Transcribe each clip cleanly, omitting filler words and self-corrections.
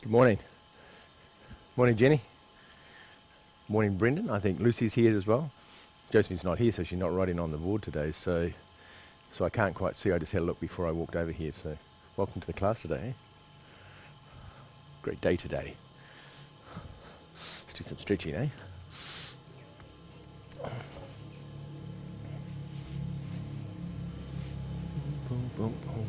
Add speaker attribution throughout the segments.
Speaker 1: Good morning. Morning, Jenny. Morning, Brendan. I think Lucy's here as well. Josephine's not here, so she's not writing on the board today, so I can't quite see. I just had a look before I walked over here, so welcome to the class today. Eh? Great day today. Let's do some stretching, eh? Boom, boom, boom.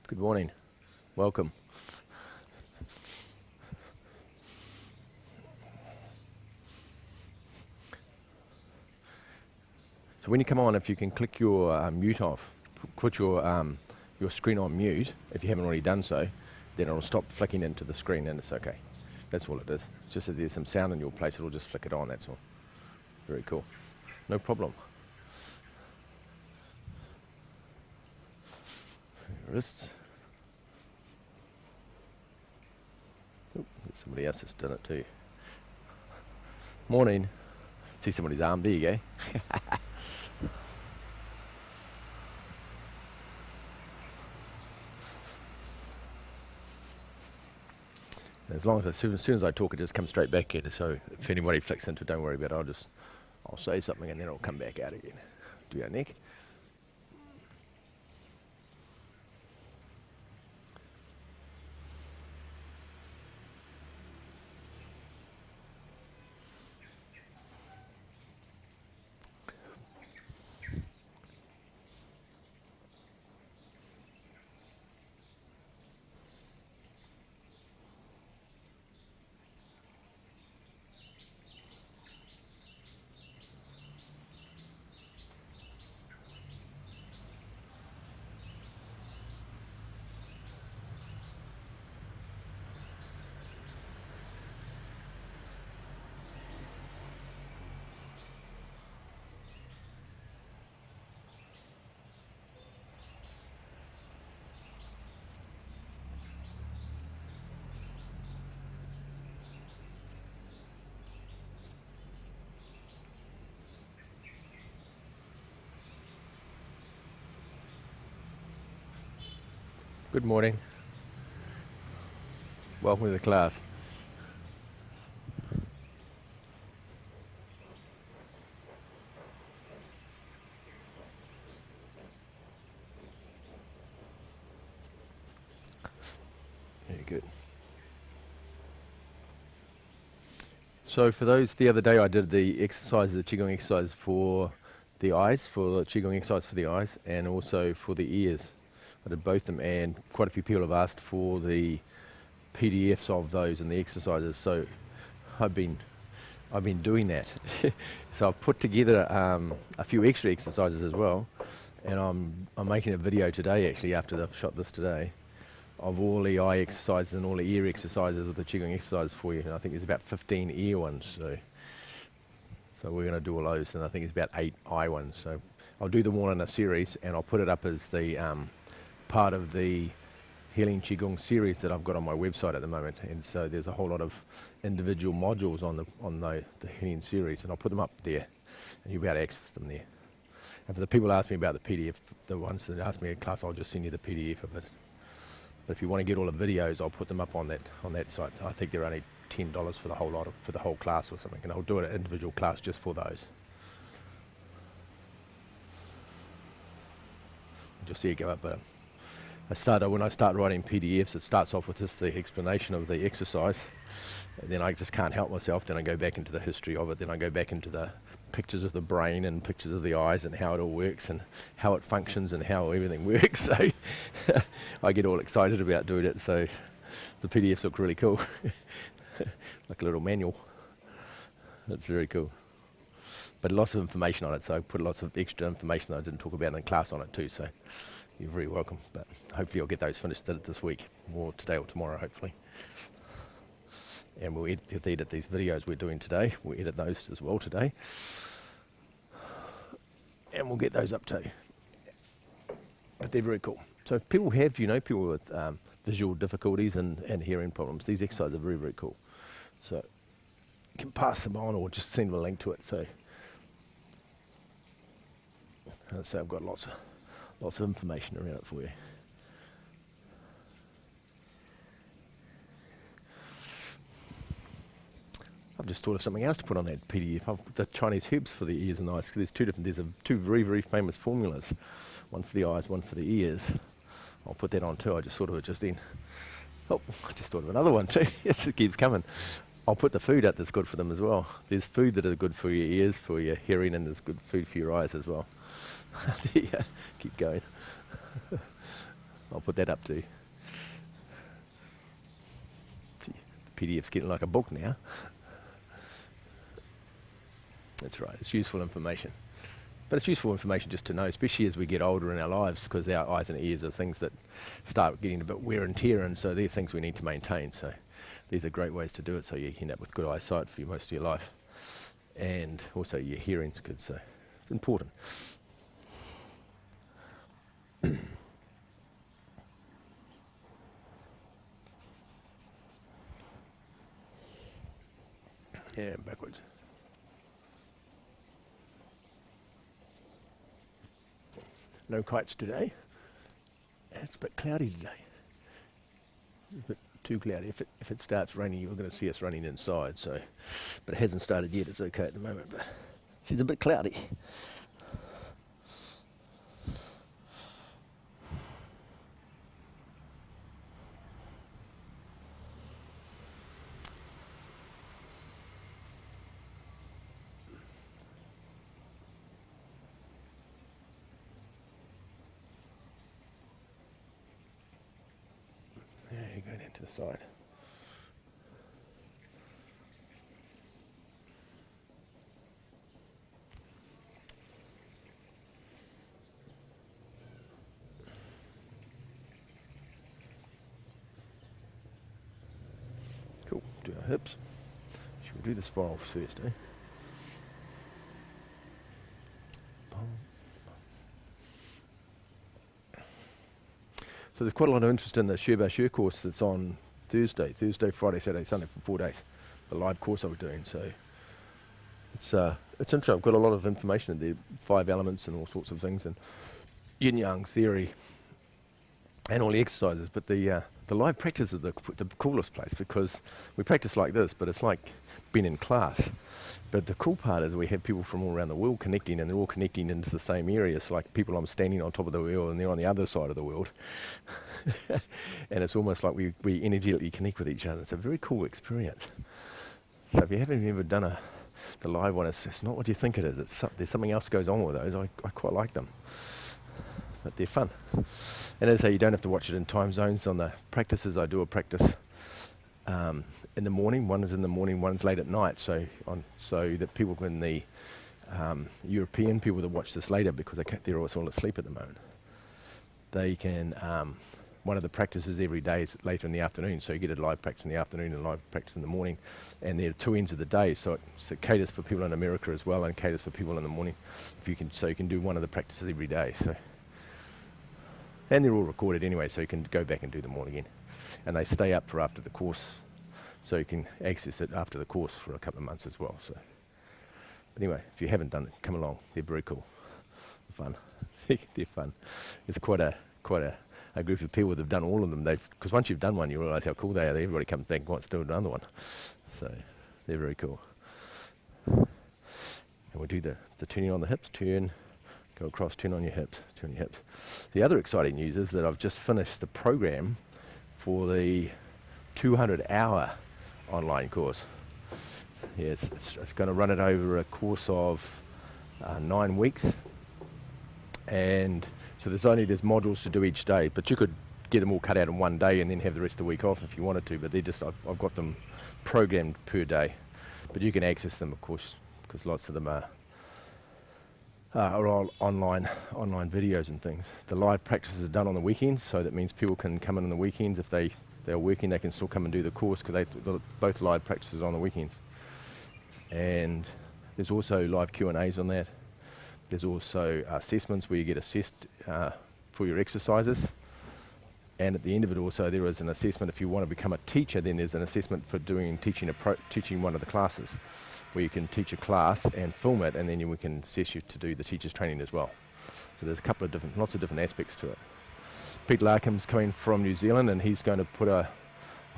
Speaker 1: Good morning. Welcome. So when you come on, if you can click your mute off, put your screen on mute, if you haven't already done so, then it'll stop flicking into the screen and it's okay. That's all it is. It's just that there's some sound in your place, it'll just flick it on, that's all. Very cool. No problem. Wrists. Oh, somebody else has done it too. Morning. See somebody's arm, there you go. As long as soon as I talk, it just comes straight back in. So if anybody flicks into it, don't worry about it. I'll say something and then it'll come back out again. Do your neck. Good morning. Welcome to the class. Very good. So for those, the other day I did the exercise, the Qigong exercise for the eyes, for the Qigong exercise for the eyes, and also for the ears. I did both of them, and quite a few people have asked for the PDFs of those and the exercises. So I've been doing that. So I've put together a few extra exercises as well, and I'm making a video today actually after I've shot this today of all the eye exercises and all the ear exercises of the Qigong exercise for you. And I think there's about 15 ear ones, so we're going to do all those, and I think there's about 8 eye ones. So I'll do them all in a series, and I'll put it up as the part of the Healing Qigong series that I've got on my website at the moment. And so there's a whole lot of individual modules on the Healing series, and I'll put them up there, and you'll be able to access them there. And for the people who ask me about the PDF, the ones that ask me in class, I'll just send you the PDF of it. But if you want to get all the videos, I'll put them up on that site. I think they're only $10 for the whole lot for the whole class or something, and I'll do an individual class just for those. You'll see it go up. But when I start writing PDFs, it starts off with just the explanation of the exercise, And then I just can't help myself. Then I go back into the history of it. Then I go back into the pictures of the brain and pictures of the eyes and how it all works and how it functions and how everything works. So I get all excited about doing it. So the PDFs look really cool, like a little manual. That's very cool. But lots of information on it, so I put lots of extra information that I didn't talk about in the class on it too, so you're very welcome. But hopefully I'll get those finished this week, or today or tomorrow, hopefully. And we'll edit these videos we're doing today. We'll edit those as well today. And we'll get those up too. But they're very cool. So if people have, people with visual difficulties and hearing problems, these exercises are very, very cool. So you can pass them on or just send them a link to it. So I've got lots of information around it for you. I've just thought of something else to put on that PDF. The Chinese herbs for the ears and eyes. There's two very, very famous formulas. One for the eyes, one for the ears. I'll put that on too. I just thought of it just then. Oh, I just thought of another one too. Yes, it keeps coming. I'll put the food out that's good for them as well. There's food that are good for your ears, for your hearing, and there's good food for your eyes as well. Yeah, keep going. I'll put that up too. Gee, the PDF's getting like a book now. That's right, it's useful information. But it's useful information just to know, especially as we get older in our lives, because our eyes and ears are things that start getting a bit wear and tear, and so they're things we need to maintain. So these are great ways to do it, so you end up with good eyesight for most of your life. And also your hearing's good, so it's important. Yeah, backwards. No kites today. It's a bit cloudy today. It's a bit too cloudy. If it starts raining, you're going to see us running inside. So, but it hasn't started yet. It's okay at the moment. But it's a bit cloudy. You go down to the side. Cool. Do our hips. Should we do the spirals first, eh? So there's quite a lot of interest in the Share course that's on Thursday, Friday, Saturday, Sunday for 4 days. The live course I was doing. So it's interesting. I've got a lot of information in there, 5 elements and all sorts of things, and yin yang theory, and all the exercises. But the live practice is the coolest place, because we practice like this, but it's like being in class. But the cool part is we have people from all around the world connecting, and they're all connecting into the same area. So like people, I'm standing on top of the world and they're on the other side of the world. And it's almost like we energetically connect with each other. It's a very cool experience. So if you haven't ever done the live one, it's not what you think it is. There's something else goes on with those. I quite like them. But they're fun. And as I say, you don't have to watch it in time zones. On the practices, I do a practice in the morning. One is in the morning, one's late at night. So that people in the European people that watch this later, because they're all asleep at the moment, they can. One of the practices every day is later in the afternoon. So you get a live practice in the afternoon and a live practice in the morning, and they're 2 ends of the day. So it caters for people in America as well, and caters for people in the morning. You can do one of the practices every day. So. And they're all recorded anyway, so you can go back and do them all again. And they stay up for after the course, so you can access it after the course for a couple of months as well. So, but anyway, if you haven't done it, come along. They're very cool. They're fun. They're fun. It's quite a group of people that have done all of them. Because once you've done one, you realise how cool they are. Everybody comes back and wants to do another one. So they're very cool. And we do the turning on the hips, turn. Go across, turn on your hips, turn your hips. The other exciting news is that I've just finished the program for the 200 hour online course. Yeah, it's going to run it over a course of 9 weeks, and so there's modules to do each day, but you could get them all cut out in one day and then have the rest of the week off if you wanted to, but they're just, I've got them programmed per day, but you can access them, of course, because lots of them are all online videos and things. The live practices are done on the weekends, so that means people can come in on the weekends. If they're working, they can still come and do the course, because both live practices on the weekends. And there's also live Q&As on that. There's also assessments where you get assessed for your exercises. And at the end of it also, there is an assessment if you want to become a teacher. Then there's an assessment for teaching one of the classes, where you can teach a class and film it, and then we can assess you to do the teacher's training as well. So there's lots of different aspects to it. Pete Larkham's coming from New Zealand, and he's going to put a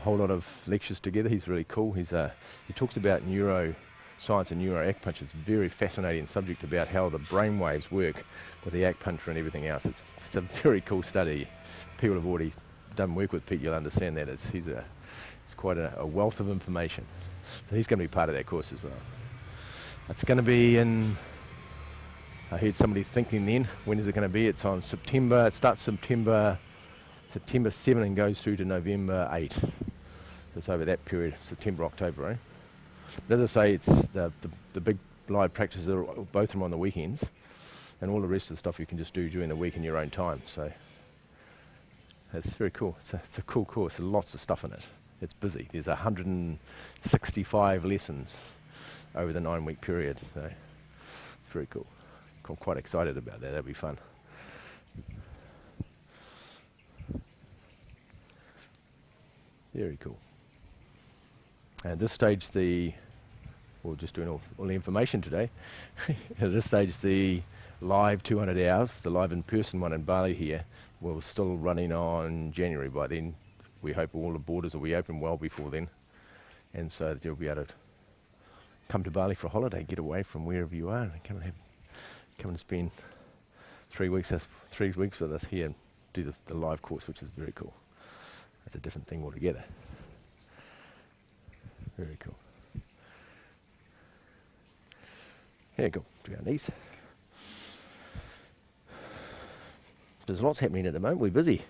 Speaker 1: whole lot of lectures together. He's really cool. He talks about neuroscience and neuroacupuncture. It's a very fascinating subject about how the brain waves work with the acupuncture and everything else. It's a very cool study. People have already done work with Pete. You'll understand that. It's quite a wealth of information. So he's going to be part of that course as well. It's going to be in, I heard somebody thinking then, when is it going to be? It's on September, it starts September 7 and goes through to November 8. It's over that period, September, October, eh? But as I say, it's the big live practices, both of them on the weekends, and all the rest of the stuff you can just do during the week in your own time. So it's very cool. It's a cool course. There's lots of stuff in it. It's busy. There's 165 lessons over the 9-week period. So it's very cool. I'm quite excited about that. That'll be fun. Very cool. And at this stage, we're just doing all the information today. At this stage, the live 200 hours, the live in-person one in Bali here, we're still running on January. By then, we hope all the borders will be open well before then, and so that you'll be able to come to Bali for a holiday, get away from wherever you are, and come and spend 3 weeks with us here and do the live course, which is very cool. It's a different thing altogether. Very cool. Yeah, go to our knees. There's lots happening at the moment. We're busy.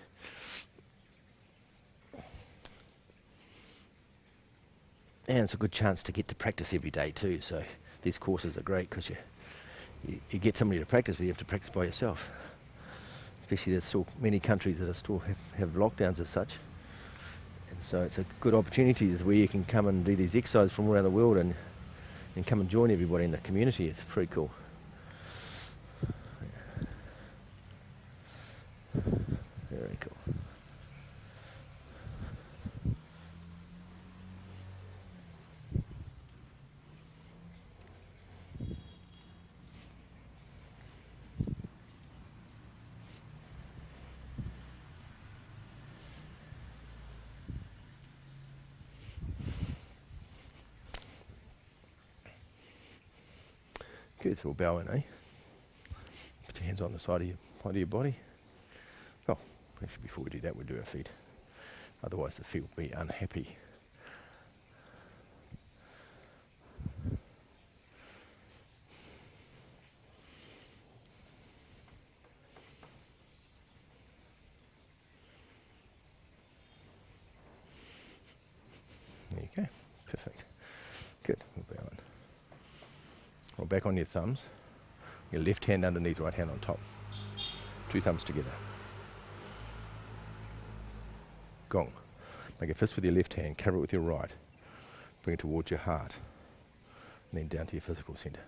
Speaker 1: And it's a good chance to get to practice every day too. So these courses are great because you get somebody to practice with. You have to practice by yourself. Especially there's still many countries that are still have lockdowns as such. And so it's a good opportunity where you can come and do these exercises from around the world and come and join everybody in the community. It's pretty cool. Very cool. Good, so we'll bow in, eh? Put your hands on the side of your body. Oh, actually before we do that, we'll do our feet. Otherwise the feet will be unhappy. There you go, perfect. Good, we'll bow in. Roll back on your thumbs. Your left hand underneath, right hand on top. 2 thumbs together. Gong. Make a fist with your left hand, cover it with your right. Bring it towards your heart. And then down to your physical center.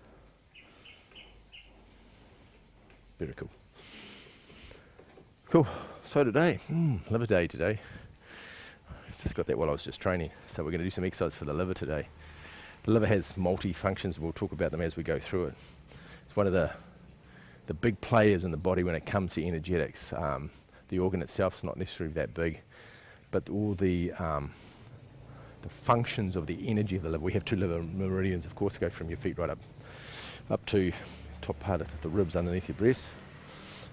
Speaker 1: Very cool. Cool. So today, liver day today. Just got that while I was just training. So we're going to do some exercise for the liver today. The liver has multi-functions. We'll talk about them as we go through it. It's one of the big players in the body when it comes to energetics. The organ itself is not necessarily that big, but all the functions of the energy of the liver. We have 2 liver meridians, of course, go from your feet right up to top part of the ribs underneath your breast,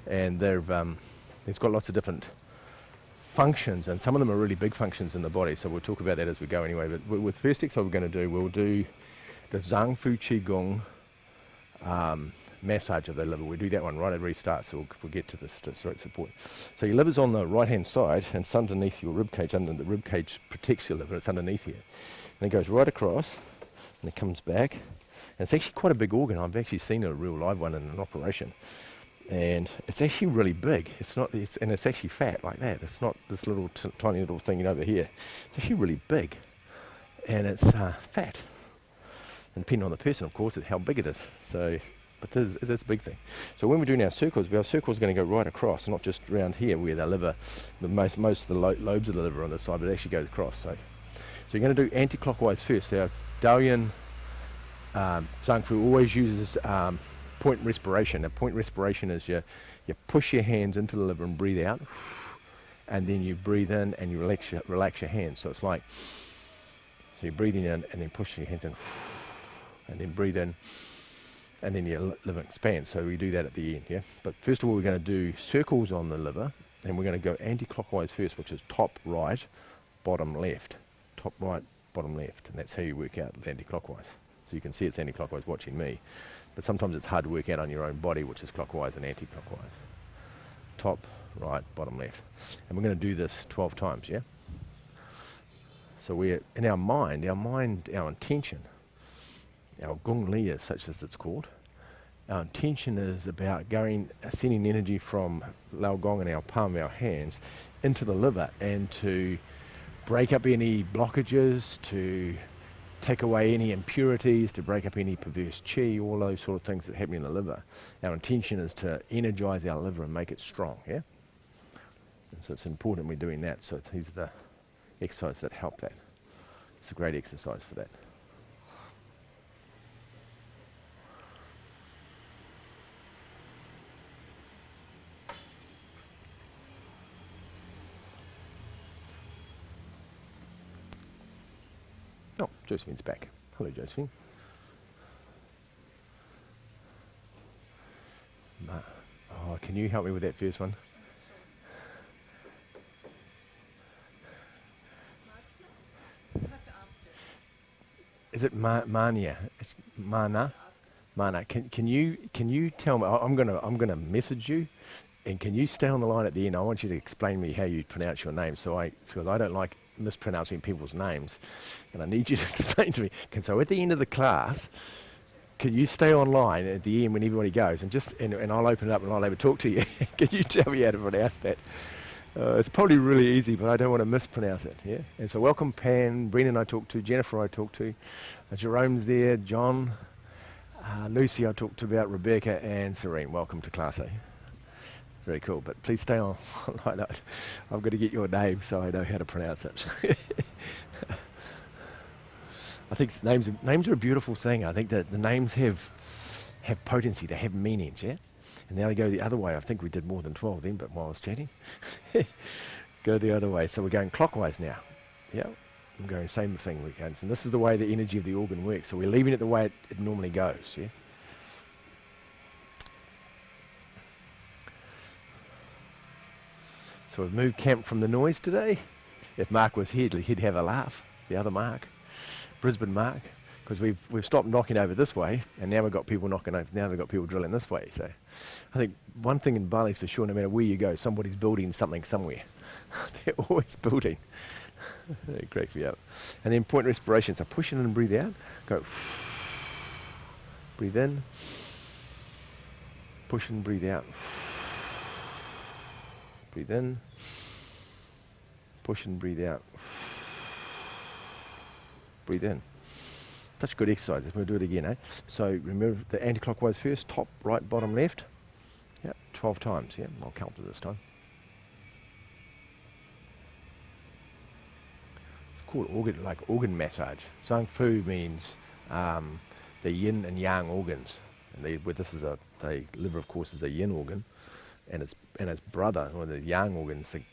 Speaker 1: and there's got lots of different functions, and some of them are really big functions in the body, so we'll talk about that as we go anyway. But with first exercise we're going to do, we'll do the Zhang Fu Qigong massage of the liver. We do that one right at restart, so we'll get to this stroke support. So your liver's on the right hand side, and it's underneath your rib cage. Under the rib cage protects your liver. It's underneath here, and it goes right across, and it comes back. And it's actually quite a big organ. I've actually seen a real live one in an operation, and it's actually really big. And it's actually fat like that. It's not this little tiny little thing over here. It's actually really big, and it's fat. And depending on the person, of course, it's how big it is. So, but it is a big thing. So when we're doing our circles is going to go right across, not just around here where the liver, most of the lobes of the liver are on this side, but it actually goes across. So you're going to do anti-clockwise first. Our Dalian Zhang Fu always uses point respiration. And point respiration is you push your hands into the liver and breathe out, and then you breathe in and you relax your hands. So it's like, so you're breathing in and then pushing your hands in, and then breathe in, and then your liver expands. So we do that at the end, yeah? But first of all, we're going to do circles on the liver, and we're going to go anti-clockwise first, which is top right, bottom left. Top right, bottom left. And that's how you work out anti-clockwise. So you can see it's anti-clockwise watching me. But sometimes it's hard to work out on your own body, which is clockwise and anti-clockwise. Top, right, bottom left. And we're going to do this 12 times, yeah? So we're, in our mind, our intention, our gong li, such as it's called, our intention is about sending energy from lao gong in our palm of our hands into the liver, and to break up any blockages, to take away any impurities, to break up any perverse chi, all those sort of things that happen in the liver. Our intention is to energize our liver and make it strong, yeah? And so it's important we're doing that. So these are the exercises that help that. It's a great exercise for that. Oh, Josephine's back. Hello, Josephine. Oh, can you help me with that first one? Is it Mania? It's Mana. Mana. Can you tell me? I'm gonna message you, and can you stay on the line at the end? I want you to explain me how you pronounce your name, because I don't like mispronouncing people's names, and I need you to explain to me. So at the end of the class, can you stay online at the end when everybody goes, and I'll open it up and I'll have a talk to you. Can you tell me how to pronounce that? It's probably really easy, but I don't want to mispronounce it. Yeah. And so welcome Pan, Brendan I talked to, Jennifer I talked to, Jerome's there, John, Lucy I talked to about, Rebecca and Serene. Welcome to class A. Very cool, but please stay on. I've got to get your name so I know how to pronounce it. I think names are a beautiful thing. I think that the names have potency, they have meanings, yeah? And now they go the other way. I think we did more than 12 then, but while I was chatting. Go the other way. So we're going clockwise now. Yeah, I'm going same thing. And this is the way the energy of the organ works. So we're leaving it the way it normally goes, yeah? So we've moved camp from the noise today. If Mark was here, he'd have a laugh. The other Mark, Brisbane Mark, because we've stopped knocking over this way, and now we've got people knocking over. Now we've got people drilling this way. So I think one thing in Bali is for sure: no matter where you go, somebody's building something somewhere. They're always building. It cracks me up. And then point respiration. So push in and breathe out. Go. Breathe in. Push and breathe out. Breathe in. Push and breathe out. Breathe in. Such good exercise. We'll do it again, eh? So remember the anti-clockwise first, top, right, bottom, left. Yeah, 12 times, yeah. I'll count it this time. It's called organ massage. Zhang Fu means the yin and yang organs. And the liver, of course, is a yin organ, and its brother, or the yang organ, is the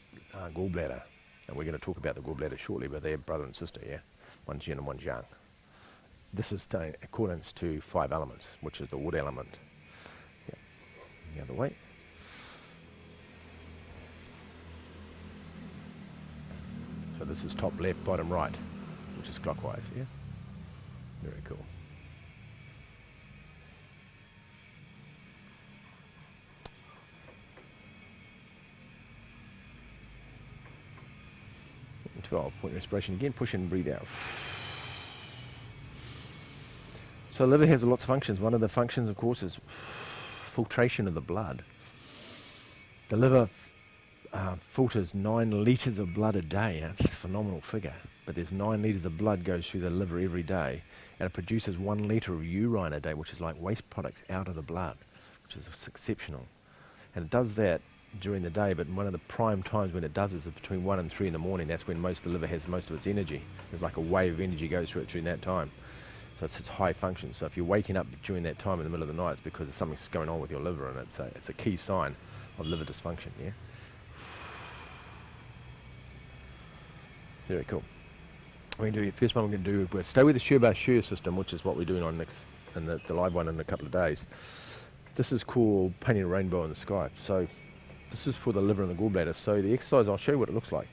Speaker 1: gallbladder. And we're going to talk about the gallbladder shortly, but they're brother and sister, yeah? One's yin and one's yang. This is in accordance to 5 elements, which is the wood element. Yeah. The other way. but this is top left, bottom right, which is clockwise, yeah? Very cool. And 12-point respiration again, push in and breathe out. So the liver has lots of functions. One of the functions, of course, is filtration of the blood. The liver filters 9 litres of blood a day. That's a phenomenal figure. But there's 9 litres of blood goes through the liver every day, and it produces 1 litre of urine a day, which is like waste products out of the blood, which is exceptional. And it does that during the day, but one of the prime times when it does is between 1 and 3 in the morning. That's when the liver has most of its energy. There's like a wave of energy goes through it during that time. So it's high function. So if you're waking up during that time in the middle of the night, it's because something's going on with your liver, and it's a key sign of liver dysfunction, yeah? Very cool. We're going to do, first one we're going to do, we'll stay with the Shur system, which is what we're doing on next, in the live one in a couple of days. This is called painting a rainbow in the sky. So this is for the liver and the gallbladder. So the exercise, I'll show you what it looks like.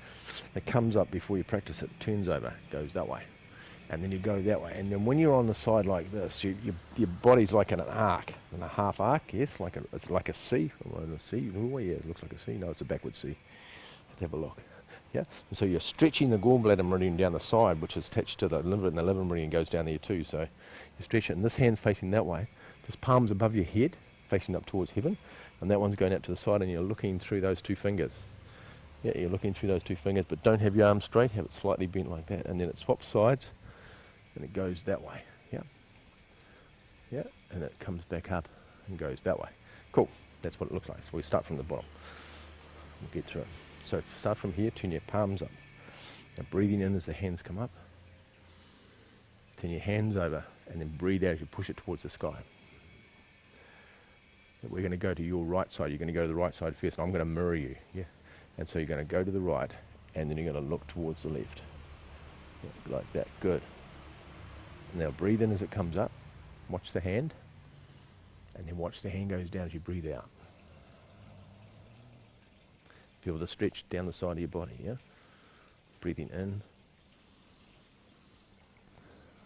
Speaker 1: It comes up before you practice it, turns over, goes that way. And then you go that way. And then when you're on the side like this, your body's like in an arc, in a half arc, yes, it's like a C. Or a C. Oh yeah, it looks like a C. No, it's a backward C. Let's have a look. Yeah. And so you're stretching the gallbladder meridian down the side, which is attached to the liver, and the liver meridian goes down there too. So you stretch it, and this hand's facing that way. This palm's above your head, facing up towards heaven, and that one's going out to the side, and you're looking through those 2 fingers. Yeah, you're looking through those 2 fingers, but don't have your arm straight, have it slightly bent like that, and then it swaps sides. And it goes that way, yeah, yeah, and it comes back up and goes that way. Cool, that's what it looks like. So we start from the bottom. We'll get through it. So start from here, turn your palms up. Now breathing in as the hands come up. Turn your hands over, and then breathe out as you push it towards the sky. We're going to go to your right side. You're going to go to the right side first, and I'm going to mirror you, yeah. And so you're going to go to the right, and then you're going to look towards the left, yeah, like that. Good. Now breathe in as it comes up, watch the hand, and then watch the hand goes down as you breathe out. Feel the stretch down the side of your body, yeah? Breathing in.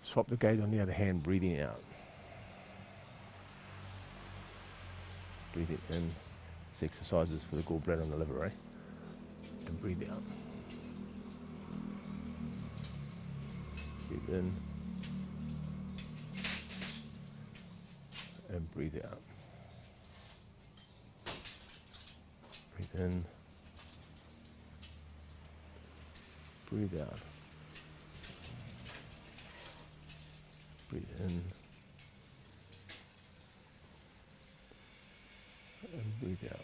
Speaker 1: Swap the gaze on the other hand, breathing out. Breathing in. This exercise is for the gallbladder and the liver, eh? And breathe out. Breathe in. And breathe out. Breathe in. Breathe out. Breathe in. And breathe out.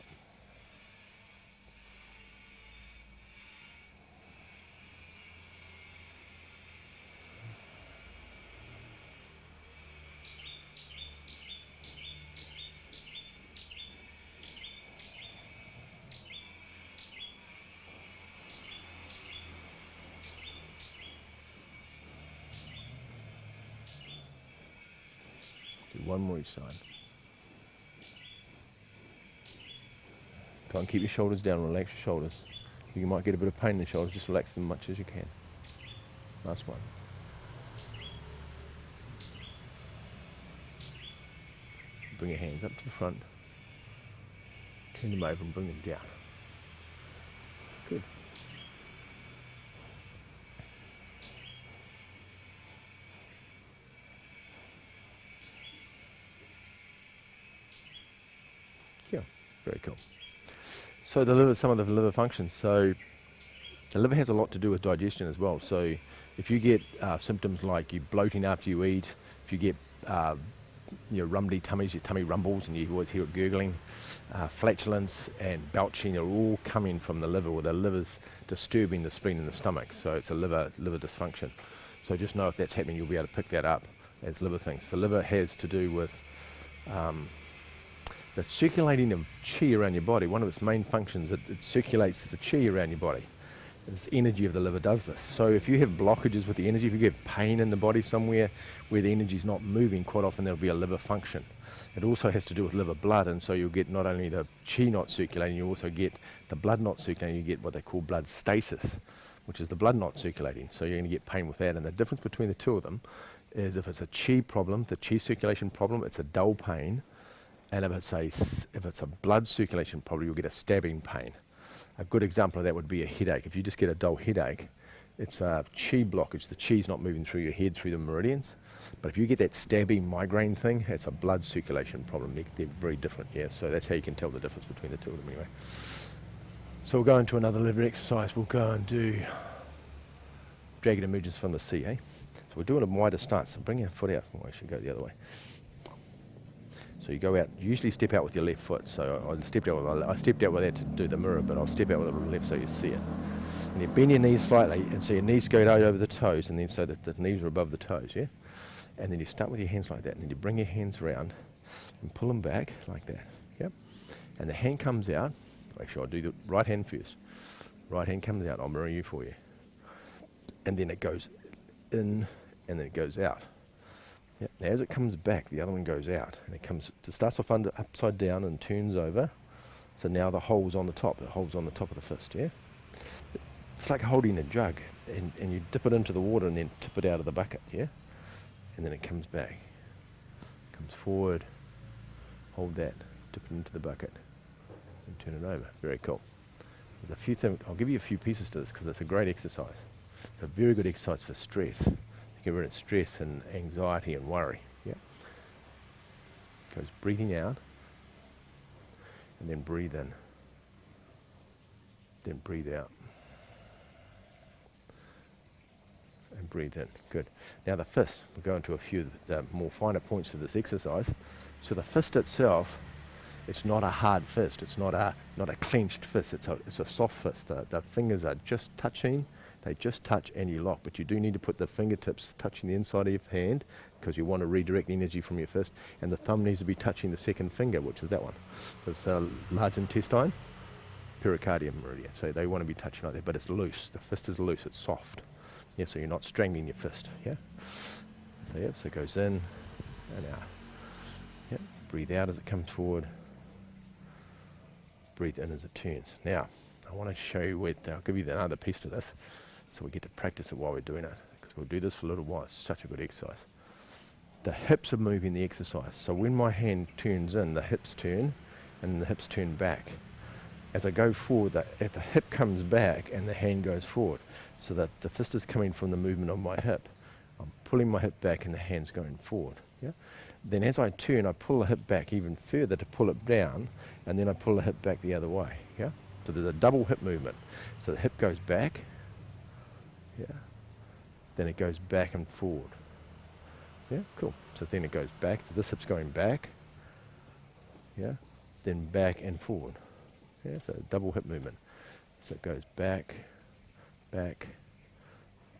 Speaker 1: Do one more each side. Try and keep your shoulders down, relax your shoulders. You might get a bit of pain in the shoulders, just relax them as much as you can. Last one. Bring your hands up to the front. Turn them over and bring them down. Good. Yeah, very cool. So the liver, some of the liver functions. So the liver has a lot to do with digestion as well. So if you get symptoms like you bloating after you eat, if you get rumbly tummies, your tummy rumbles, and you always hear it gurgling, flatulence and belching are all coming from the liver, or the liver's disturbing the spleen and the stomach. So it's a liver dysfunction. So just know if that's happening, you'll be able to pick that up as liver things. The liver has to do with the circulating of chi around your body. One of its main functions, it circulates the chi around your body. This energy of the liver does this. So if you have blockages with the energy, if you get pain in the body somewhere where the energy is not moving, quite often there'll be a liver function. It also has to do with liver blood, and so you'll get not only the chi not circulating, you also get the blood not circulating, you get what they call blood stasis, which is the blood not circulating. So you're going to get pain with that. And the difference between the two of them is if it's a Qi problem, the Qi circulation problem, it's a dull pain. And if it's a blood circulation problem, you'll get a stabbing pain. A good example of that would be a headache. If you just get a dull headache, it's a Qi blockage. The Qi's not moving through your head, through the meridians. But if you get that stabbing migraine thing, it's a blood circulation problem. They're very different, yeah. So that's how you can tell the difference between the two of them anyway. So we'll go into another liver exercise. We'll go and do dragon emergence from the sea, eh? So we're doing a wider stance. So bring your foot out. Oh, I should go the other way. So you go out, usually step out with your left foot. So I stepped out with that to do the mirror, but I'll step out with the left so you see it. And you bend your knees slightly, and so your knees go out over the toes, and then so that the knees are above the toes, yeah? And then you start with your hands like that, and then you bring your hands around and pull them back like that, yep? And the hand comes out. Actually, I'll do the right hand first. Right hand comes out, I'll mirror you for you. And then it goes in, and then it goes out. Yep. Now as it comes back, the other one goes out, and it starts off upside down and turns over. So now the hole's on the top, of the fist, yeah? It's like holding a jug, and you dip it into the water and then tip it out of the bucket, yeah? And then it comes back, comes forward, hold that, dip it into the bucket, and turn it over. Very cool. There's a few things, I'll give you a few pieces to this because it's a great exercise. It's a very good exercise for stress. To get rid of stress and anxiety and worry, yeah? Goes breathing out, and then breathe in, then breathe out. And breathe in. Good. Now the fist, we'll go into a few of the more finer points of this exercise. So the fist itself, it's not a hard fist. It's not a clenched fist. It's a soft fist. The fingers are just touching. They just touch and you lock. But you do need to put the fingertips touching the inside of your hand because you want to redirect the energy from your fist. And the thumb needs to be touching the second finger, which is that one. So it's large intestine, pericardium meridian. So they want to be touching like that, but it's loose. The fist is loose. It's soft. Yeah, so you're not strangling your fist, yeah? So yeah, so it goes in and out. Yep, breathe out as it comes forward. Breathe in as it turns. Now, I want to show you I'll give you another piece to this so we get to practice it while we're doing it, because we'll do this for a little while. It's such a good exercise. The hips are moving the exercise. So when my hand turns in, the hips turn and the hips turn back. As I go forward, the hip comes back and the hand goes forward. So that the fist is coming from the movement of my hip. I'm pulling my hip back and the hand's going forward. Yeah. Then as I turn, I pull the hip back even further to pull it down, and then I pull the hip back the other way. Yeah. So there's a double hip movement. So the hip goes back. Yeah. Then it goes back and forward. Yeah. Cool. So then it goes back. So this hip's going back. Yeah. Then back and forward. Yeah. So double hip movement. So it goes back. Back,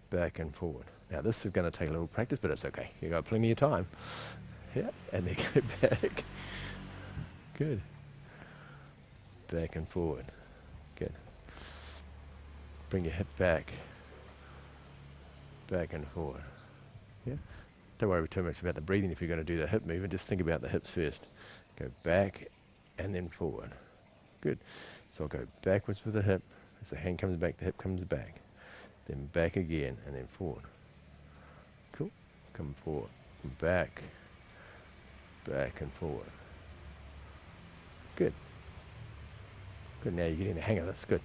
Speaker 1: back and forward. Now this is going to take a little practice, but it's okay. You got plenty of time. Yeah, and then go back. Good. Back and forward. Good. Bring your hip back. Back and forward. Yeah. Don't worry too much about the breathing if you're going to do the hip movement. Just think about the hips first. Go back and then forward. Good. So I'll go backwards with the hip. As the hand comes back, the hip comes back. Then back again, and then forward. Cool. Come forward. Back. Back and forward. Good. Good, now you're getting the hang of this. Good.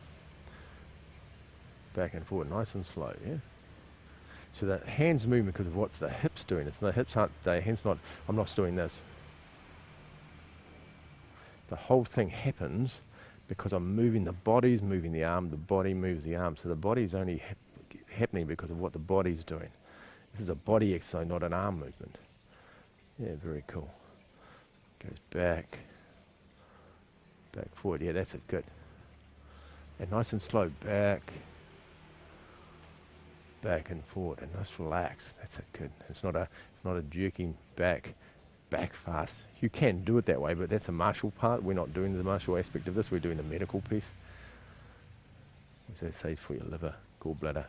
Speaker 1: Back and forward, nice and slow, yeah? So the hand's moving because of what's the hips doing. It's the hips aren't, the hand's not, I'm not doing this. The whole thing happens because I'm moving, the body's moving the arm, the body moves the arm. So the body's only happening because of what the body's doing. This is a body exercise, not an arm movement. Yeah, very cool. Goes back, back, forward. Yeah, that's it, good. And nice and slow, back, back and forward, and nice relax. That's it, good. It's not a jerking back fast. You can do it that way, but that's a martial part. We're not doing the martial aspect of this. We're doing the medical piece. As I say, it's for your liver, gallbladder,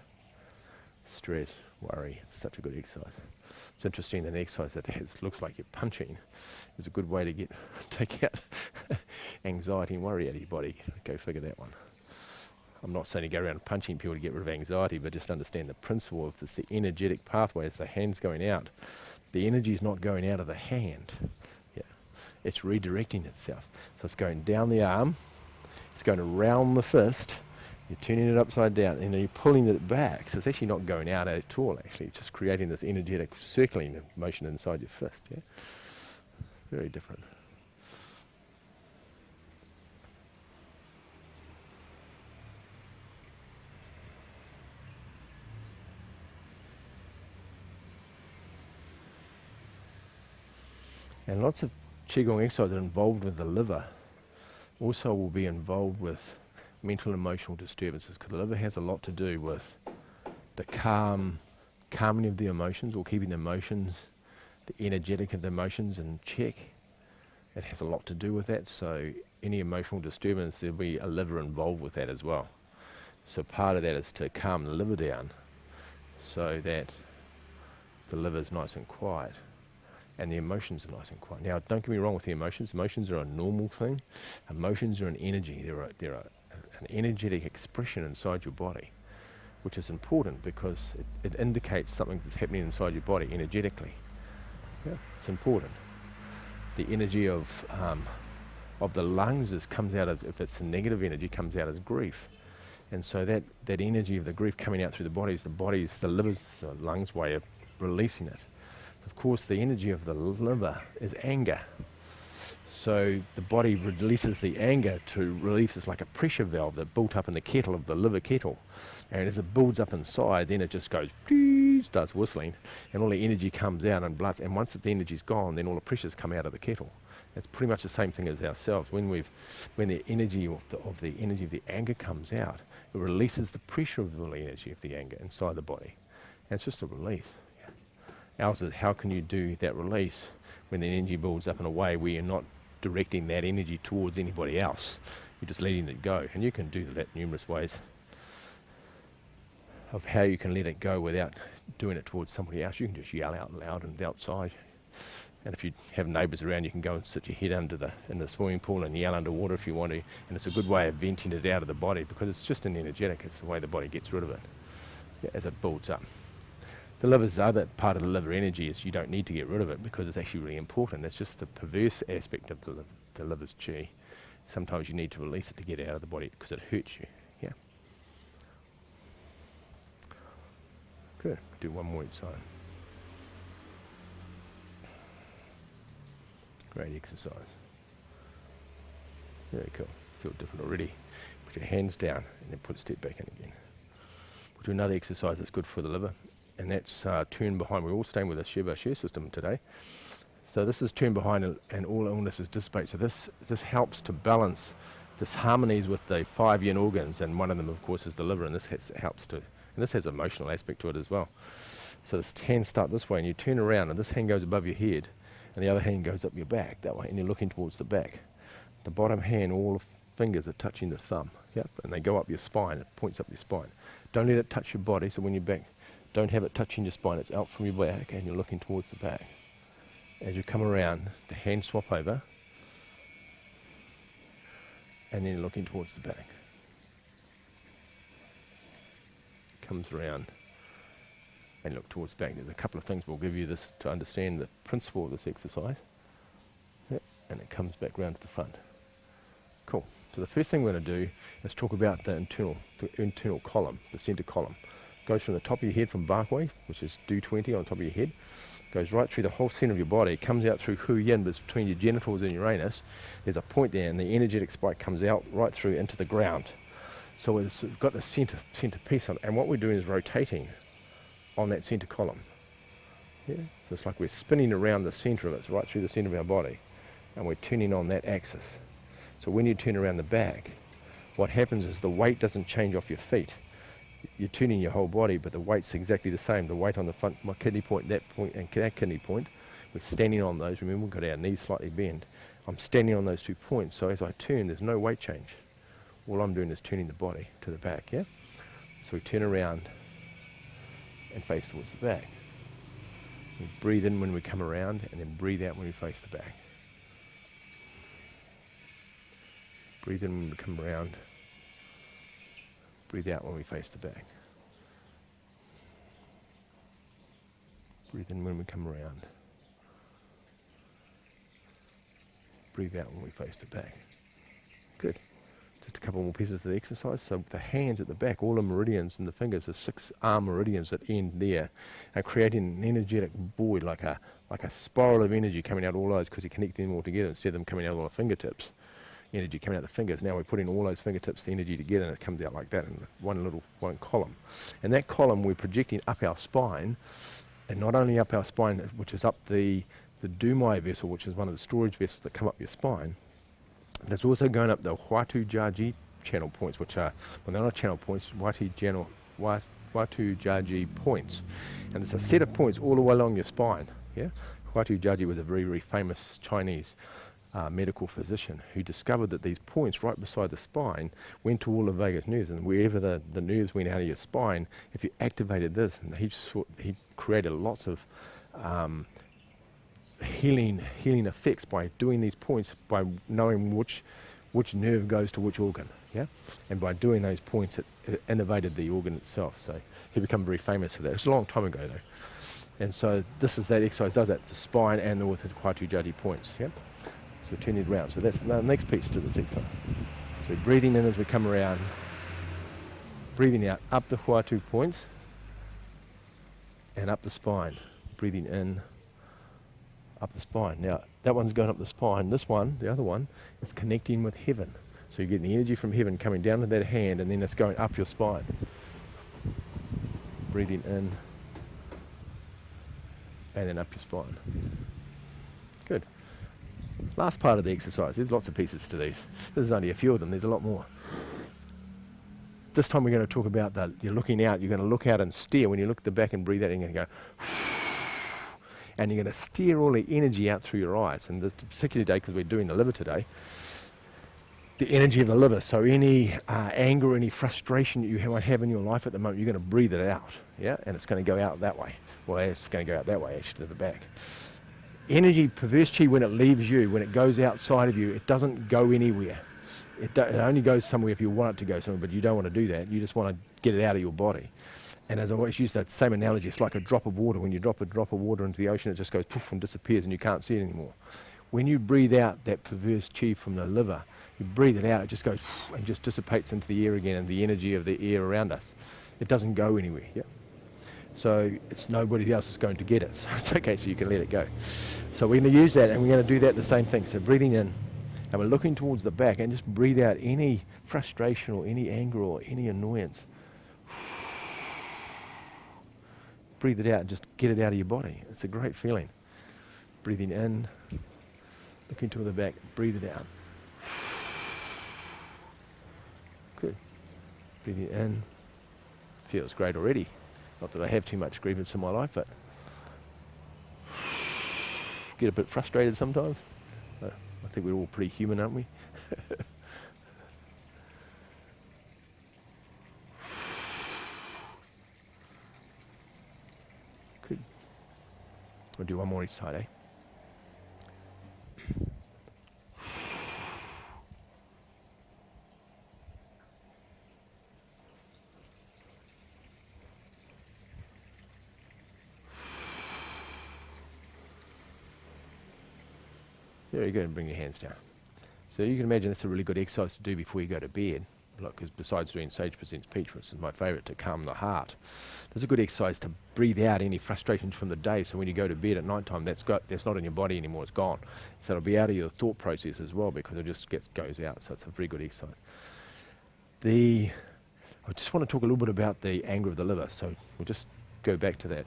Speaker 1: stress, worry. It's such a good exercise. It's interesting that an exercise that looks like you're punching is a good way to take out anxiety and worry out of your body. Go figure that one. I'm not saying to go around punching people to get rid of anxiety, but just understand the principle of this, the energetic pathway as the hand's going out. The energy is not going out of the hand. Yeah. It's redirecting itself. So it's going down the arm, it's going around the fist, you're turning it upside down, and then you're pulling it back. So it's actually not going out at all, actually. It's just creating this energetic circling motion inside your fist. Yeah. Very different. And lots of Qigong exercises are involved with the liver. Also will be involved with mental and emotional disturbances, because the liver has a lot to do with the calming of the emotions, or keeping the emotions, the energetic of the emotions in check. It has a lot to do with that, so any emotional disturbance, there'll be a liver involved with that as well. So part of that is to calm the liver down so that the liver's nice and quiet and the emotions are nice and quiet. Now, don't get me wrong with the emotions. Emotions are a normal thing. Emotions are an energy. They're an energetic expression inside your body, which is important because it indicates something that's happening inside your body energetically. Yeah, it's important. The energy of the lungs comes out of, if it's the negative energy, comes out as grief. And so that energy of the grief coming out through the body is the liver's, lungs' way of releasing it. Of course, the energy of the liver is anger. So the body releases the anger to release. It's like a pressure valve that built up in the kettle of the liver kettle. And as it builds up inside, then it just goes, starts whistling, and all the energy comes out and blood. And once the energy's gone, then all the pressures come out of the kettle. It's pretty much the same thing as ourselves. When the energy of the anger comes out, it releases the pressure of the energy of the anger inside the body. And it's just a release. Ours is, how can you do that release when the energy builds up in a way where you're not directing that energy towards anybody else? You're just letting it go. And you can do that numerous ways of how you can let it go without doing it towards somebody else. You can just yell out loud and outside. And if you have neighbours around, you can go and sit your head in the swimming pool and yell underwater if you want to. And it's a good way of venting it out of the body, because it's just an energetic. It's the way the body gets rid of it as it builds up. The liver's other part of the liver energy is you don't need to get rid of it because it's actually really important. It's just the perverse aspect of the liver's chi. Sometimes you need to release it to get it out of the body because it hurts you. Yeah. Good. Do one more each side. Great exercise. Very cool. Feel different already. Put your hands down and then put a step back in again. We'll do another exercise that's good for the liver. And that's turn behind. We're all staying with the Shiva share system today. So this is turn behind, and all illness is dissipate. So this helps to balance, this harmonies with the 5 yin organs, and one of them, of course, is the liver, and this helps to, and this has an emotional aspect to it as well. So this hands start this way, and you turn around, and this hand goes above your head, and the other hand goes up your back that way, and you're looking towards the back. The bottom hand, all the fingers are touching the thumb, yep, and they go up your spine. It points up your spine. Don't let it touch your body. So when you're back, don't have it touching your spine. It's out from your back, and you're looking towards the back. As you come around, the hands swap over, and then you're looking towards the back. Comes around, and look towards the back. There's a couple of things we'll give you this to understand the principle of this exercise. Yep. And it comes back round to the front. Cool. So the first thing we're going to do is talk about the internal column, the center column. Goes from the top of your head, from Barkway, which is Do20 on top of your head, goes right through the whole center of your body, comes out through Hu Yin, but it's between your genitals and Uranus. There's a point there, and the energetic spike comes out right through into the ground. So it's got the center piece on it, and what we're doing is rotating on that center column. Yeah? So it's like we're spinning around the center of it, it's right through the center of our body, and we're turning on that axis. So when you turn around the back, what happens is the weight doesn't change off your feet. You're turning your whole body, but the weight's exactly the same. The weight on the front, my kidney point, and that kidney point, we're standing on those. Remember, we've got our knees slightly bent. I'm standing on those 2 points, so as I turn, there's no weight change. All I'm doing is turning the body to the back, yeah? So we turn around and face towards the back. We breathe in when we come around, and then breathe out when we face the back. Breathe in when we come around. Breathe out when we face the back. Breathe in when we come around. Breathe out when we face the back. Good. Just a couple more pieces of the exercise. So the hands at the back, all the meridians and the fingers, the 6 arm meridians that end there, are creating an energetic void, like a spiral of energy coming out all those, because you connect them all together instead of them coming out all the fingertips. Energy coming out the fingers. Now we're putting all those fingertips, the energy together, and it comes out like that in one column. And that column we're projecting up our spine, and not only up our spine, which is up the Dumai vessel, which is one of the storage vessels that come up your spine, but it's also going up the Watu Jaji channel points, which are, well, they're not channel points, Watu Jaji points. And it's a set of points all the way along your spine. Yeah? Watu Jaji was a very, very famous Chinese medical physician who discovered that these points right beside the spine went to all the vagus nerves, and wherever the nerves went out of your spine, if you activated this, and he created lots of healing effects by doing these points, by knowing which nerve goes to which organ, yeah, and by doing those points it innovated the organ itself. So he became very famous for that. It's a long time ago though, and so this is that exercise does that, the spine and with the Watu Jaji points, yeah. So turn it around. So that's the next piece to this exercise. So breathing in as we come around, breathing out up the Watu points and up the spine. Breathing in, up the spine. Now that one's going up the spine. This one, the other one, is connecting with heaven. So you're getting the energy from heaven coming down to that hand, and then it's going up your spine. Breathing in and then up your spine. Good. Last part of the exercise. There's lots of pieces to these. This is only a few of them. There's a lot more. This time we're going to talk about that. You're looking out. You're going to look out and steer. When you look at the back and breathe out, you're going to go, and you're going to steer all the energy out through your eyes. And this particular day, because we're doing the liver today, the energy of the liver. So any anger, any frustration that you might have in your life at the moment, you're going to breathe it out. Yeah, and it's going to go out that way. Well, it's going to go out that way, actually, to the back. Energy, perverse chi, when it leaves you, when it goes outside of you, it doesn't go anywhere. It only goes somewhere if you want it to go somewhere, but you don't want to do that. You just want to get it out of your body. And as I always use that same analogy, it's like a drop of water. When you drop a drop of water into the ocean, it just goes poof and disappears and you can't see it anymore. When you breathe out that perverse chi from the liver, you breathe it out, it just goes and just dissipates into the air again, and the energy of the air around us. It doesn't go anywhere. Yeah? So it's nobody else is going to get it. So it's okay, so you can let it go. So we're going to use that, and we're going to do that the same thing. So breathing in, and we're looking towards the back, and just breathe out any frustration or any anger or any annoyance. Breathe it out and just get it out of your body. It's a great feeling. Breathing in, looking toward the back, breathe it out. Good. Breathing in, feels great already. Not that I have too much grievance in my life, but get a bit frustrated sometimes. I think we're all pretty human, aren't we? Good. We'll do one more each side, eh? Very good, and bring your hands down. So you can imagine that's a really good exercise to do before you go to bed. Because besides doing Sage Presents Peach, which is my favourite to calm the heart, there's a good exercise to breathe out any frustrations from the day. So when you go to bed at night time, that's not in your body anymore, it's gone. So it'll be out of your thought process as well, because it just goes out. So it's a very good exercise. I just want to talk a little bit about the anger of the liver. So we'll just go back to that.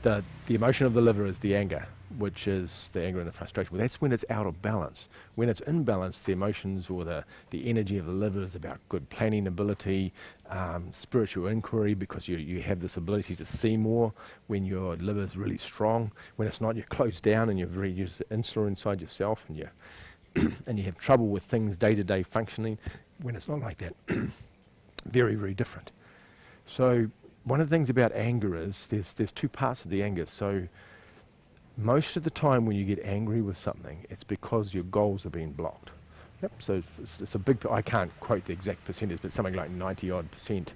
Speaker 1: The emotion of the liver is the anger, which is the anger and the frustration. Well, that's when it's out of balance. When it's in balance, the emotions or the energy of the liver is about good planning ability, spiritual inquiry, because you have this ability to see more when your liver is really strong. When it's not, you're closed down and you're very used to insular inside yourself, and and you have trouble with things day-to-day functioning. When it's not like that, very, very different. So one of the things about anger is there's two parts of the anger. So most of the time when you get angry with something, it's because your goals are being blocked. Yep. So it's a big. I can't quote the exact percentage, but something like 90%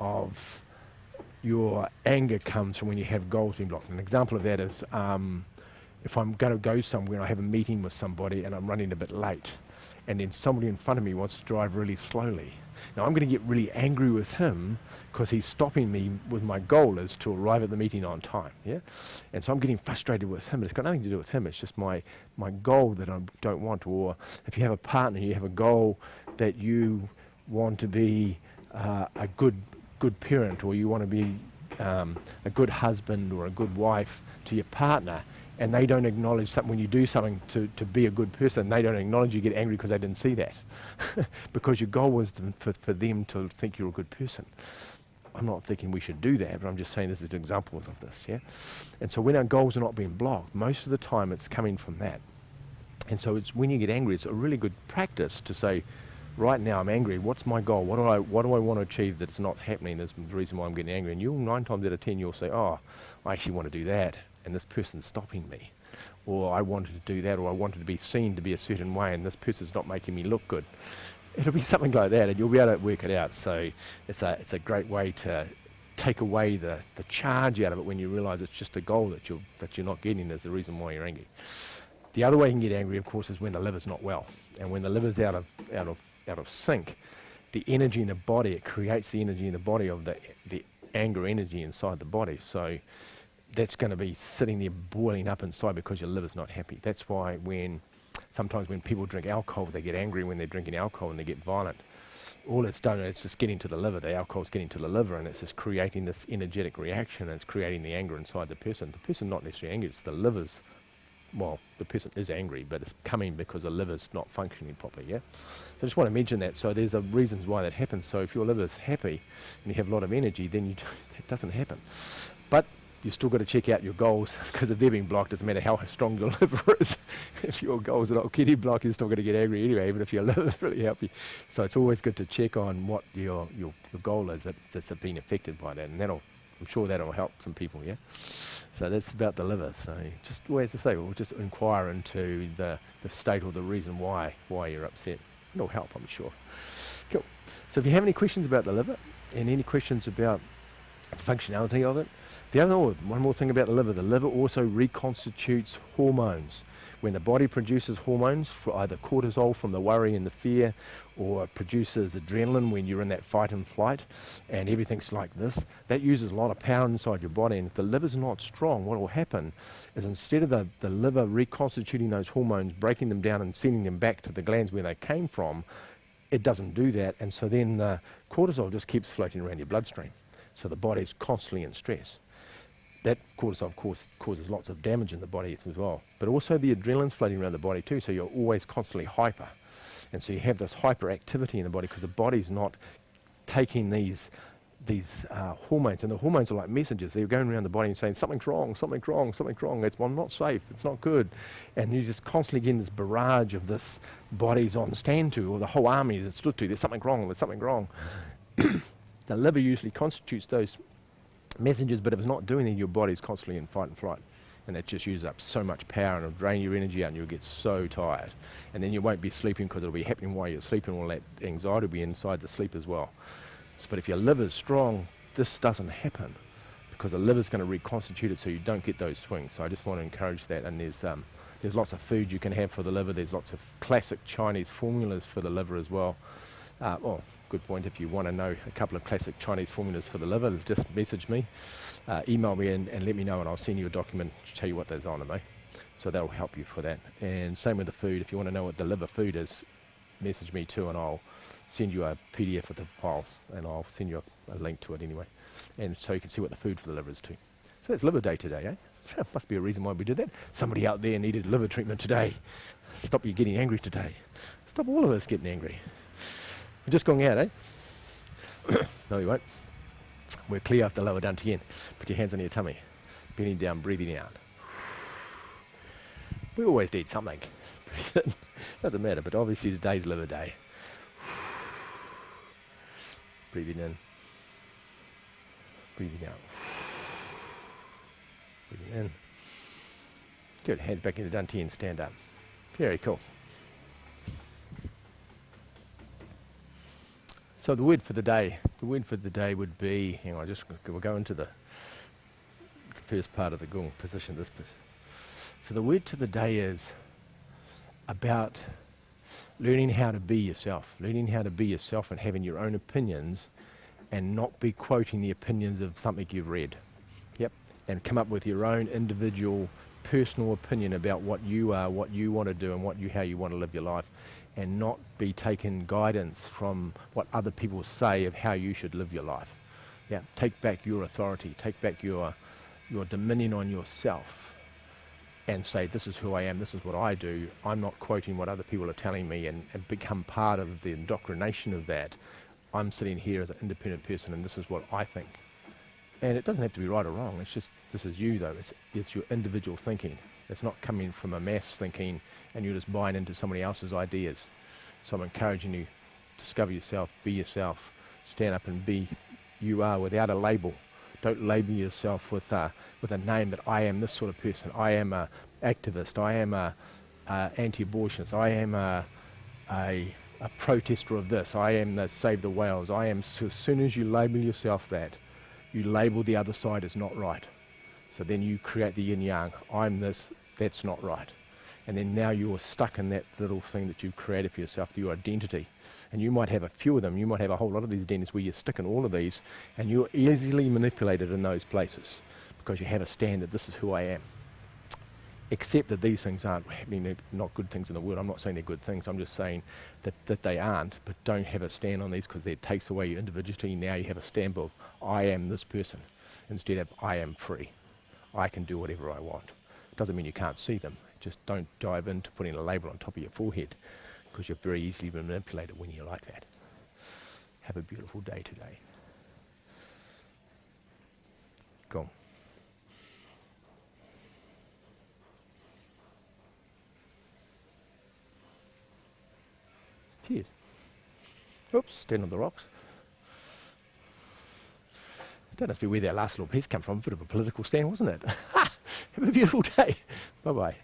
Speaker 1: of your anger comes from when you have goals being blocked. An example of that is if I'm going to go somewhere, I have a meeting with somebody and I'm running a bit late, and then somebody in front of me wants to drive really slowly. Now I'm going to get really angry with him because he's stopping me with my goal is to arrive at the meeting on time. Yeah, and so I'm getting frustrated with him. It's got nothing to do with him. It's just my goal that I don't want. Or if you have a partner, you have a goal that you want to be a good parent, or you want to be a good husband or a good wife to your partner, and they don't acknowledge something when you do something to be a good person, they don't acknowledge, you get angry because they didn't see that. Because your goal was for them to think you're a good person. I'm not thinking we should do that, but I'm just saying this is an example of this, yeah? And so when our goals are not being blocked, most of the time it's coming from that. And so it's when you get angry, it's a really good practice to say, right now I'm angry, what's my goal? What do I want to achieve that's not happening? That's the reason why I'm getting angry. And 9 times out of 10 you'll say, oh, I actually want to do that, and this person's stopping me. Or I wanted to do that, or I wanted to be seen to be a certain way, and this person's not making me look good. It'll be something like that, and you'll be able to work it out. So it's a great way to take away the charge out of it when you realise it's just a goal that you're not getting is the reason why you're angry. The other way you can get angry, of course, is when the liver's not well. And when the liver's out of sync, the energy in the body, it creates the energy in the body of the anger energy inside the body. So that's going to be sitting there boiling up inside because your liver's not happy. That's why sometimes when people drink alcohol, they get angry when they're drinking alcohol and they get violent. All it's done, it's just getting to the liver. The alcohol's getting to the liver, and it's just creating this energetic reaction, and it's creating the anger inside the person. The person's not necessarily angry, it's the liver's. Well, the person is angry, but it's coming because the liver's not functioning properly, yeah? So I just want to mention that. So there's reasons why that happens. So if your liver's happy and you have a lot of energy, then that doesn't happen. But you've still got to check out your goals, because if they're being blocked, it doesn't matter how strong your liver is. If your goals are not getting blocked, you're still going to get angry anyway, even if your liver's really happy. So it's always good to check on what your goal is that's being affected by that, and I'm sure that'll help some people, yeah? So that's about the liver. So just always to say, we'll just inquire into the state or the reason why you're upset. It'll help, I'm sure. Cool. So if you have any questions about the liver and any questions about the functionality of it, one more thing about the liver also reconstitutes hormones. When the body produces hormones for either cortisol from the worry and the fear, or produces adrenaline when you're in that fight and flight, and everything's like this, that uses a lot of power inside your body. And if the liver's not strong, what will happen is instead of the liver reconstituting those hormones, breaking them down and sending them back to the glands where they came from, it doesn't do that. And so then the cortisol just keeps floating around your bloodstream. So the body's constantly in stress. That cortisol, of course, causes lots of damage in the body as well. But also the adrenaline's floating around the body too, so you're always constantly hyper. And so you have this hyperactivity in the body because the body's not taking these hormones, and the hormones are like messengers. They're going around the body and saying, something's wrong, something's wrong, something's wrong. I'm not safe, it's not good. And you're just constantly getting this barrage of this body's on stand to, or the whole army is stood to, there's something wrong, there's something wrong. The liver usually constitutes those messengers, but if it's not doing that, your body's constantly in fight and flight. And that just uses up so much power, and it'll drain your energy out, and you'll get so tired. And then you won't be sleeping because it'll be happening while you're sleeping. All that anxiety will be inside the sleep as well. But if your liver's strong, this doesn't happen because the liver's going to reconstitute it so you don't get those swings. So I just want to encourage that. And there's lots of food you can have for the liver. There's lots of classic Chinese formulas for the liver as well. Good point. If you want to know a couple of classic Chinese formulas for the liver, just message me, email me and let me know, and I'll send you a document to tell you what those are, mate. So that'll help you for that. And same with the food. If you want to know what the liver food is, message me too, and I'll send you a PDF of the files, and I'll send you a link to it anyway. And so you can see what the food for the liver is too. So it's liver day today, eh? Must be a reason why we did that. Somebody out there needed liver treatment today. Stop you getting angry today. Stop all of us getting angry. We're just going out, eh? No, we won't. We're clear off the lower dantian. Put your hands on your tummy. Bending down, breathing out. We always need something. Doesn't matter, but obviously today's liver day. Breathing in. Breathing out. Breathing in. Good. Hands back into dantian. Stand up. Very cool. So the word for the day would be, hang on, we'll go into the first part of the gong position. So the word to the day is about learning how to be yourself, and having your own opinions and not be quoting the opinions of something you've read. Yep. And come up with your own individual personal opinion about what you are, what you want to do, and how you want to live your life, and not be taking guidance from what other people say of how you should live your life. Yeah. Take back your authority, take back your dominion on yourself, and say, this is who I am, this is what I do. I'm not quoting what other people are telling me and become part of the indoctrination of that. I'm sitting here as an independent person, and this is what I think. And it doesn't have to be right or wrong. It's just, this is you though. It's your individual thinking. It's not coming from a mass thinking and you're just buying into somebody else's ideas. So I'm encouraging you, discover yourself, be yourself, stand up and be you are without a label. Don't label yourself with a name that I am this sort of person. I am a activist. I am a anti-abortionist. I am a protester of this. I am the Save the Whales. I am. So as soon as you label yourself that, you label the other side as not right. So then you create the yin yang. I'm this. That's not right. And then now you're stuck in that little thing that you've created for yourself, your identity. And you might have a few of them. You might have a whole lot of these identities where you stick in all of these, and you're easily manipulated in those places because you have a stand that this is who I am. Except that these things aren't happening, they're not good things in the world. I'm not saying they're good things. I'm just saying that they aren't. But don't have a stand on these because it takes away your individuality. Now you have a stamp of I am this person instead of I am free. I can do whatever I want. Doesn't mean you can't see them. Just don't dive into putting a label on top of your forehead, because you're very easily manipulated when you're like that. Have a beautiful day today. Go on. Cheers. Oops, stand on the rocks. Don't have to be where that last little piece come from. A bit of a political stand, wasn't it? Have a beautiful day. Bye-bye.